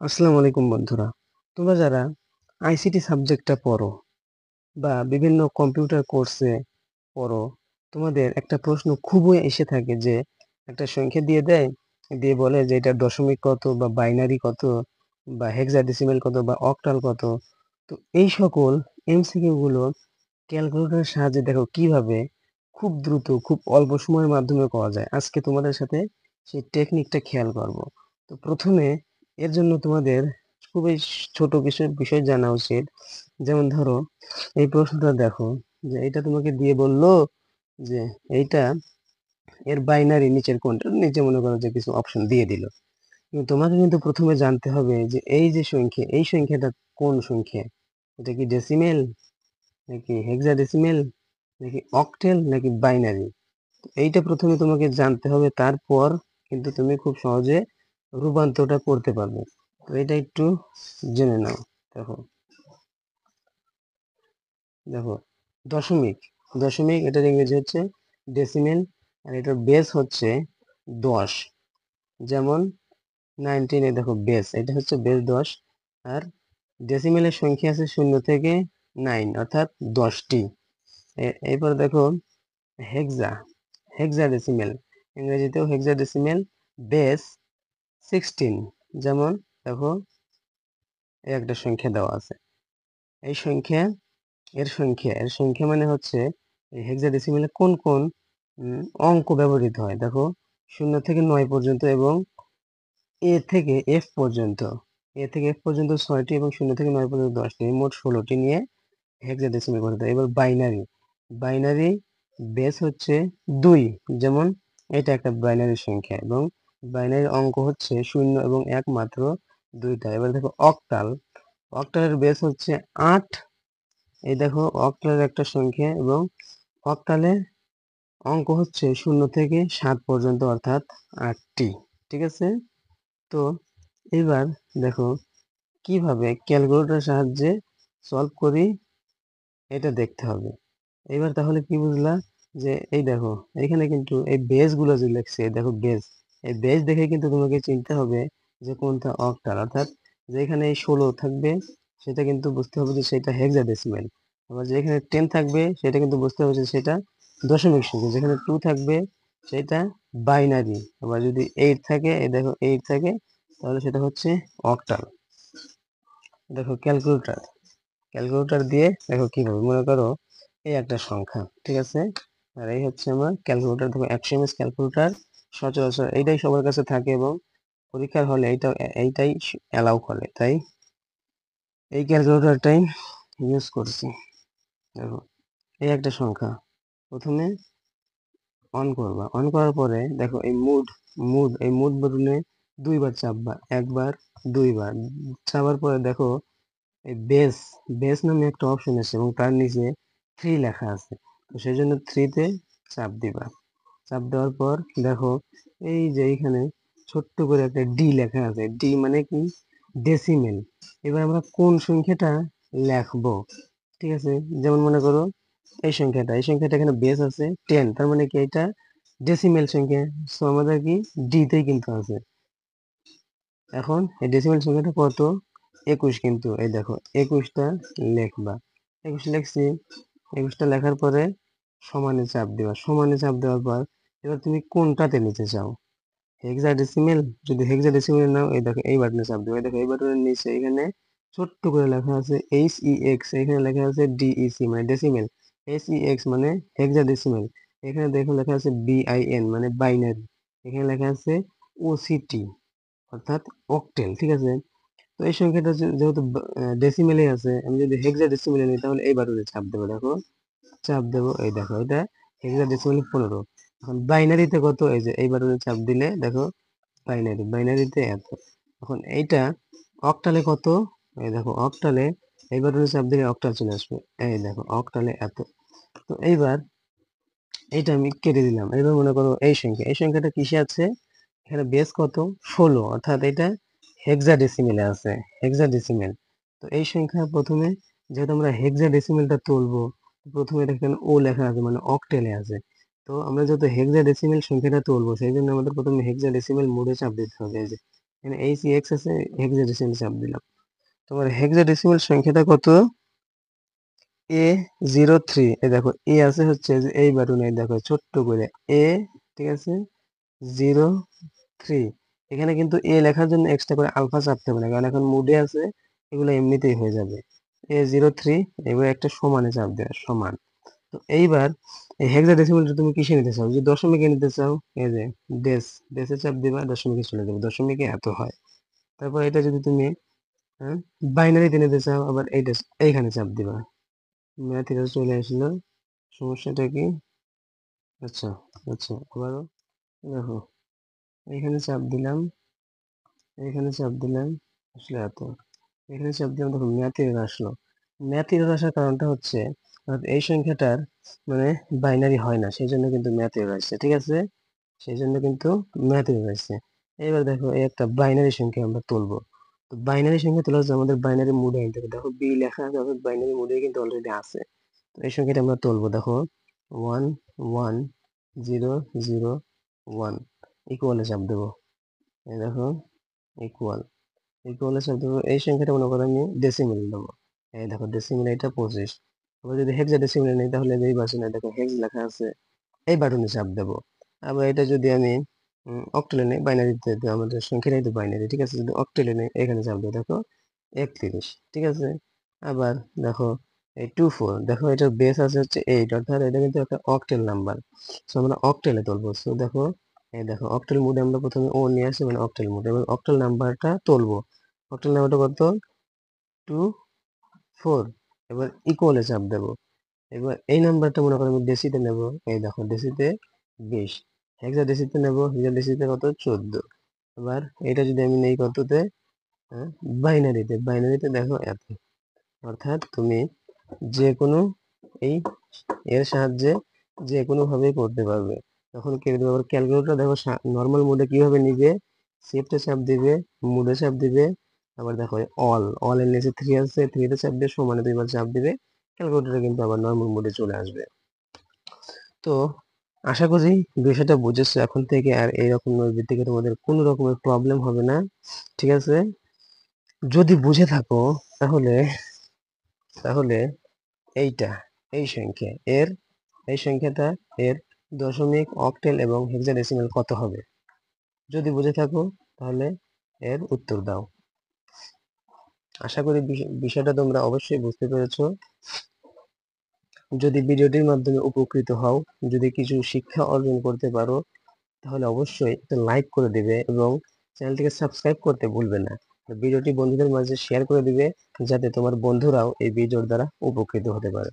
আসসালামু আলাইকুম বন্ধুরা। তোমরা যারা আইসিটি সাবজেক্টটা পড়ো বা বিভিন্ন কম্পিউটার কোর্সে পড়ো, তোমাদের একটা প্রশ্ন খুবই এসে থাকে যে একটা সংখ্যা দিয়ে দেয়, দিয়ে বলে যে এটা দশমিক কত বা বাইনারি কত বা হেক্সাডেসিমেল কত বা অক্টাল কত। তো এই সকল এমসিকিউ গুলো ক্যালকুলেটরের সাহায্যে দেখো কিভাবে খুব দ্রুত খুব অল্প সময়ের মাধ্যমে করা যায়। আজকে তোমাদের সাথে সেই টেকনিকটা খেয়াল করব। তো প্রথমে এর জন্য তোমাদের খুবই ছোট কিছু বিষয় জানা উচিত। যেমন ধরো এই প্রশ্নটা দেখো, যে এটা তোমাকে দিয়ে বললো যে এইটা এর বাইনারি নিচের কোনটা, নিচে মনে করো যে কিছু অপশন দিয়ে দিল, কিন্তু তোমাকে কিন্তু প্রথমে জানতে হবে যে এই যে সংখ্যা, এই সংখ্যাটা কোন সংখ্যা, এটা কি ডেসিমেল নাকি হেক্সাডেসিমেল নাকি অক্টেল নাকি বাইনারি। এইটা প্রথমে তোমাকে জানতে হবে, তারপর কিন্তু তুমি খুব সহজে রূপান্তরটা করতে পারবে। তো এটা একটু জেনে নাও। দেখো দেখো দশমিক, দশমিক এটার ইংরেজি হচ্ছে ডেসিমেল, আর এটার বেস হচ্ছে 10। যেমন 19, দেখো বেস, এটা হচ্ছে বেস 10। আর ডেসিমেলের সংখ্যা আছে 0 থেকে 9, অর্থাৎ 10টি। এরপর দেখো হেক্সা, হেক্সাডেসিমেল, ইংরেজিতেও হেক্সাডেসিমেল, বেস 16। যেমন দেখো এই একটা সংখ্যা দেওয়া আছে, এই সংখ্যা, এর সংখ্যা মানে হচ্ছে এই হেক্সাডেসিমেলে কোন কোন অঙ্ক ব্যবহৃত হয়। দেখো 0 থেকে 9 পর্যন্ত এবং এ থেকে এফ পর্যন্ত, এ থেকে এফ পর্যন্ত 6টি এবং 0 থেকে 9 পর্যন্ত 10টি, মোট 16টি নিয়ে হেক্সাডেসিমেল গঠিত। এবার বাইনারি, বাইনারি বেস হচ্ছে 2। যেমন এটা একটা বাইনারি সংখ্যা এবং বাইনারি অঙ্ক হচ্ছে 0 এবং 1 মাত্র 2টা। এবার দেখো অক্টাল, অক্টালের বেস হচ্ছে 8। এই দেখো অক্টালের একটা সংখ্যা এবং অক্টালে অঙ্ক হচ্ছে 0 থেকে 7 পর্যন্ত, অর্থাৎ 8টি। ঠিক আছে। তো এবার দেখো কিভাবে ক্যালকুলেটরের সাহায্যে সলভ করি, এটা দেখতে হবে। এবার তাহলে কি বুঝলা, যে এই দেখো এখানে কিন্তু এই বেস গুলো যে লিখছে, দেখো বেস, এই বেস দেখে কিন্তু তোমাকে চিনতে হবে যে কোনটা অক্টাল, অর্থাৎ যেখানে এই 16 থাকবে সেটা কিন্তু বুঝতে হবে যে সেটা হেক্সাডেসিমেল। আবার যেখানে 10 থাকবে সেটা কিন্তু বুঝতে হবে যে সেটা দশমিক সংখ্যা। যেখানে 2 থাকবে সেটা বাইনারি। আবার যদি 8 থাকে, এই দেখো 8 থাকে, তাহলে সেটা হচ্ছে অক্টাল। দেখো ক্যালকুলেটর, ক্যালকুলেটর দিয়ে দেখো কিভাবে, মনে করো এই একটা সংখ্যা, ঠিক আছে, আর এই হচ্ছে আমার ক্যালকুলেটর। দেখো 100 এমএস ক্যালকুলেটর সচরাচর এইটাই সবার কাছে থাকে এবং পরীক্ষার হলে এইটাই অ্যালাউ করে, তাই এই ক্যালকুলেটরটাই ইউজ করছি। দেখো এই একটা সংখ্যা, প্রথমে অন করবা, অন করার পরে দেখো এই মুড, এই মুড বাটনে 2বার চাপবা, একবার, 2বার চাপার পরে দেখো এই বেস, বেস নামে একটা অপশন আছে এবং তার নিচে 3 লেখা আছে। তো সেই জন্য 3-তে চাপ দিবা। চাপ দেওয়ার পর দেখো এই যে এইখানে ছোট্ট করে একটা ডি লেখা আছে, ডি মানে কি ডেসিমেল। এবার আমরা কোন সংখ্যাটা লিখবো, ঠিক আছে। যেমন মনে করো এই সংখ্যাটা, এই সংখ্যাটা এখানে বেস আছে 10, তার মানে কি এটা ডেসিমেল সংখ্যা। সো আমাদের কি ডি তেই কিন্তু আছে। এখন এই ডেসিমেল সংখ্যাটা কত, 21, কিন্তু এই দেখো 21টা লিখবা। 21 লিখছি, 21টা লেখার পরে সমানে চাপ দিবা, সমানে চাপ দেওয়ার পর এবার তুমি কোনটাতে নিতে চাও, হেক্সাডেসিমেল, যদি হেক্সাডেসিমেল নাও এই দেখো এই বাটনে চাপ দিবা। এই দেখো এই বাটনের নিচে এখানে ছোট্ট করে লেখা আছে HEX, এখানে লেখা আছে DEC মানে ডেসিমেল, HEX মানে হেক্সাডেসিমেল, এখানে দেখো লেখা আছে BIN মানে বাইনারি, এখানে লেখা আছে OCT অর্থাৎ অক্টেল। ঠিক আছে। তো এই সংখ্যাটা যেহেতু ডেসিমেলে আছে, আমি যদি হেক্সাডেসিমেলে নিই তাহলে এই বাটনে চাপ দেবো। দেখো চাপ দেবো, এই দেখো এটা হেক্সাডেসিমেল 15। এখন বাইনারিতে কত, এই যে এই বাটনে চাপ দিলে দেখো বাইনারি, বাইনারিতে এত। এখন এইটা অক্টালে কত, এই দেখো অক্টালে এই বাটনে চাপ দিলে অক্টাল চলে আসবে, এই দেখো অক্টালে এত। তো এইবার এইটা আমি কেটে দিলাম। এবার মনে করো এই সংখ্যা, এই সংখ্যাটা কিসে আছে, এখানে বেস কত 16, অর্থাৎ এটা হেক্সাডেসিমেলে আছে, হেক্সাডেসিমেল। তো এই সংখ্যা প্রথমে যেহেতু আমরা হেক্সাডেসিমেলটা তুলবো, প্রথমে দেখেন ও লেখা আছে মানে অক্টেলে আছে। তো আমরা যেহেতু হেক্সাডেসিমেল সংখ্যাটা তুলবো সেই জন্য আমাদের প্রথমে হেক্সাডেসিমেল মোডে চাপ দিতে হবে, এই যে এখানে এইচ আছে, হেক্সাডেসিমাল চাপ দিলাম। তোমার হেক্সাডেসিমাল সংখ্যাটা কত? A03। এই দেখো এ আছে হচ্ছে যে এই বাটনে দেখো ছোট্ট করে এ, ঠিক আছে, 03। এখানে কিন্তু এ লেখার জন্য এক্সট্রা করে আলফা চাপতে হবে না, কারণ এখন মুডে আছে, এগুলো এমনিতেই হয়ে যাবে। A03, এবার একটা সমানে চাপ দেওয়া, সমান। তো এইবার এই হেক্সাডেসিমালটা তুমি কিসে নিতে চাও? যদি দশমিকে নিতে চাও, এই যে দেশে চাপ দিবা, দশমিকে চলে যাবে, দশমিকে এত হয়। তারপর এটা যদি তুমি বাইনারিতে নিতে চাও, আবার এইটা এইখানে চাপ দিবা, ম্যাথ এটা চলে আসলো। সমস্যাটা কি? আচ্ছা, আচ্ছা, আবারও দেখো, এখানে চাপ দিলাম, এখানে চাপ দিলাম, আসলে এত, এখানে চাপ দিলাম, দেখো ম্যাথ এরর আসলো। ম্যাথ এরর আসার কারণটা হচ্ছে এই সংখ্যাটার মানে বাইনারি হয় না, সেই জন্য কিন্তু ম্যাথ এরর আসছে, ঠিক আছে, সেই জন্য কিন্তু ম্যাথ এরর আসছে। এবার দেখো এই একটা বাইনারি সংখ্যা আমরা তুলবো। তো বাইনারি সংখ্যা তোলার জন্য আমাদের বাইনারি মুডে আনতে হবে। দেখো বি লেখা আছে, বাইনারি মুডে কিন্তু অলরেডি আছে। তো এই সংখ্যাটা আমরা তুলবো, দেখো 1 1 0 0 1 ইকুয়ালে চাপ দেবো। এই দেখো ইকুয়াল, ইকুয়ালে চাপ দেবো। এই সংখ্যাটা মনে করো আমি ডেসিমেল দেবো। এই দেখো ডেসিমেল, এটা 25। আবার যদি হেক্সা ডেসিমেল নেই, তাহলে এই বাসনে দেখো হেক্স লেখা আছে, এই বাটনে চাপ দেবো। আবার এটা যদি আমি অক্টেলে নেই, বাইনারিতে, আমাদের সংখ্যাটাই তো বাইনারি, ঠিক আছে, যদি অক্টেলে নেই, এখানে চাপ দেবো, দেখো 31, ঠিক আছে। আবার দেখো এই 24, দেখো এটার বেস আছে হচ্ছে 8, অর্থাৎ এটা কিন্তু একটা অক্টেল নাম্বার। সো আমরা অক্টেলে তুলবো। সো দেখো এই দেখো অক্টেল মোডে আমরা প্রথমে ও নিয়ে আসি, মানে অক্টেল মোড, এবং অক্টেল নাম্বারটা তুলবো। অক্টেল নাম্বারটা কত? 24। এবার ইকুয়ালে চাপ দেবো। এবার এই নাম্বারটা মনে করো আমি ডেসিতে নেব, এই দেখো ডেসিতে 20, হেক্সা ডেসিতে নেব, হেক্সা ডেসিতে কত? 14। এবার এটা যদি আমি নেই কততে? বাইনারিতে, বাইনারিতে দেখো এত। অর্থাৎ তুমি যে কোনো এই এর সাহায্যে যে কোনো ভাবে করতে পারবে। তখন কি দেবে? আবার ক্যালকুলেটর দেখো নর্মাল মোডে কিভাবে নিবে, শিফটে চাপ দিবে, মোডে চাপ দিবে, আবার দেখো অল এর নিচে 3 আছে, 3 তে চাপ দিয়ে সমানে দুইবার চাপ দিবে, ক্যালকুলেটরে কিন্তু আবার নর্মাল মোডে চলে আসবে। তো আশা করি বিষয়টা বুঝেছো এখন থেকে, আর এইরকম থেকে তোমাদের কোনো রকমের প্রবলেম হবে না, ঠিক আছে। যদি বুঝে থাকো তাহলে তাহলে এইটা, এই সংখ্যা এর, এই সংখ্যাটা এর দশমিক, অক্টেল এবং হেক্সাডেসিমাল কত হবে? যদি বুঝে থাকো তাহলে এর উত্তর দাও। আশা করি বিষয়টা তোমরা অবশ্যই বুঝতে পেরেছো। যদি ভিডিওটির মাধ্যমে উপকৃত হও, যদি কিছু শিক্ষা অর্জন করতে পারো, তাহলে অবশ্যই একটা লাইক করে দিবে এবং চ্যানেলটিকে সাবস্ক্রাইব করতে ভুলবে না। ভিডিওটি বন্ধুদের মাঝে শেয়ার করে দিবে, যাতে তোমার বন্ধুরাও এই ভিডিওর দ্বারা উপকৃত হতে পারে।